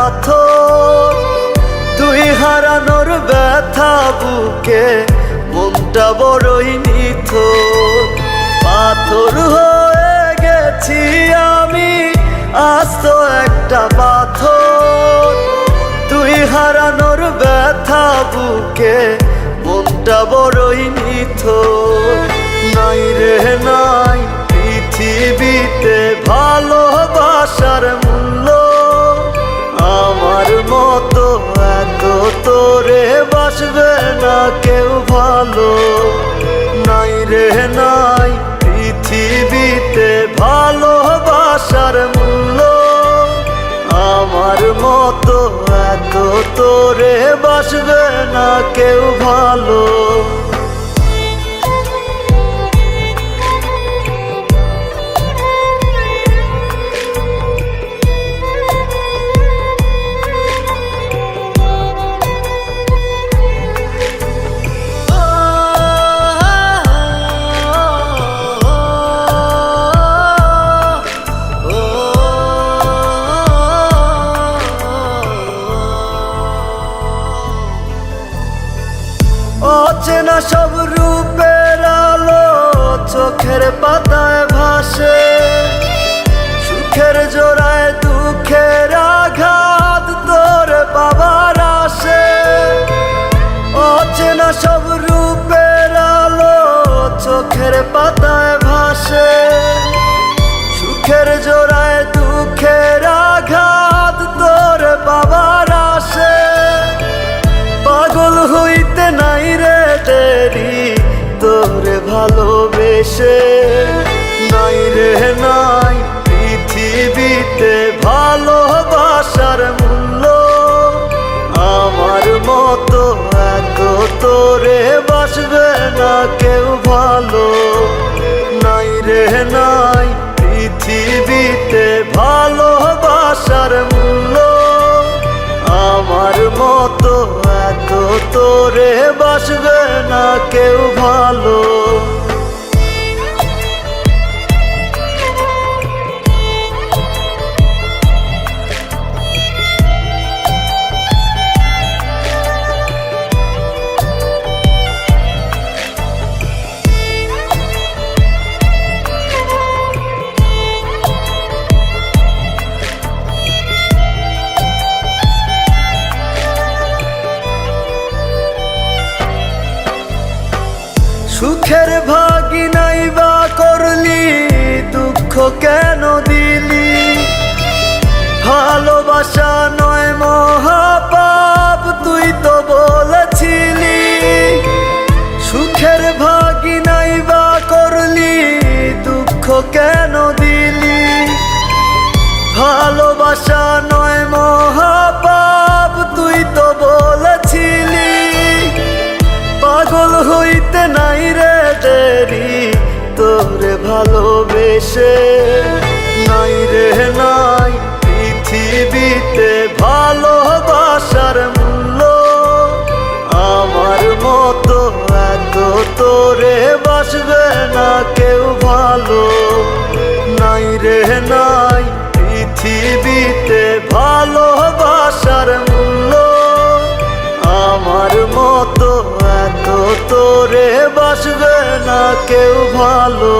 পাথর। তুই হারানোর ব্যথা বুকে মনটা বড়ই নিথর। পাথর হয়ে গেছি আমি আস্ত একটা পাথর। তুই হারানোর ব্যথা বুকে মনটা বড়ই নিথর। নাই রে নাই পৃথিবীতে ভালোবাসার মূল্য, আমার মতো এত তোরে বাসবে না কেউ ভালো। নাই রে নাই পৃথিবীতে ভালোবাসার মূল্য, আমার মতো এত তোরে বাসবে না কেউ ভালো। অচেনা সব রূপের আলো চোখের পাতায় ভাসে, সুখের জোড়ায় দুঃখের আঘাত তোর বাবার আসে। অচেনা সব রূপের আলো চোখের পাতায় ভাসে, সুখের জোড়ায় দুঃখের আঘাত তোর বাবার আসে। পাগল হইতে নাই রে দেরি তোরে ভালোবেসে, নাই রে নাই পৃথিবীতে ভালোবাসার মূল্য, আমার মতো এত তোরে বাসবে না কেউ ভালো। নাই রে নাই পৃথিবীতে ভালোবাসার মূল্য, আমার মতো এত তোরে বাসবে না কেউ ভালো। সুখের ভাগি নাই বা করলি, দুঃখ কেন দিলি? ভালোবাসা নয় মহাপাপ তুই তো বলেছিলি। সুখের ভাগি নাই বা করলি, দুঃখ কেন দিলি? ভালোবাসা নয় মহাপাপ তুই তো বলেছিলি। পাগল হইতে নাই রে দেরি তোরে ভালোবেসে, নাই রে নাই পৃথিবীতে ভালোবাসার মূল্য, আমার মতো এত তোরে বাসবে না কেউ ভালো। নাই রে নাই পৃথিবীতে ভালোবাসার মূল্য, আমার মতো এত তোরে বাসবে না কেউ ভালো।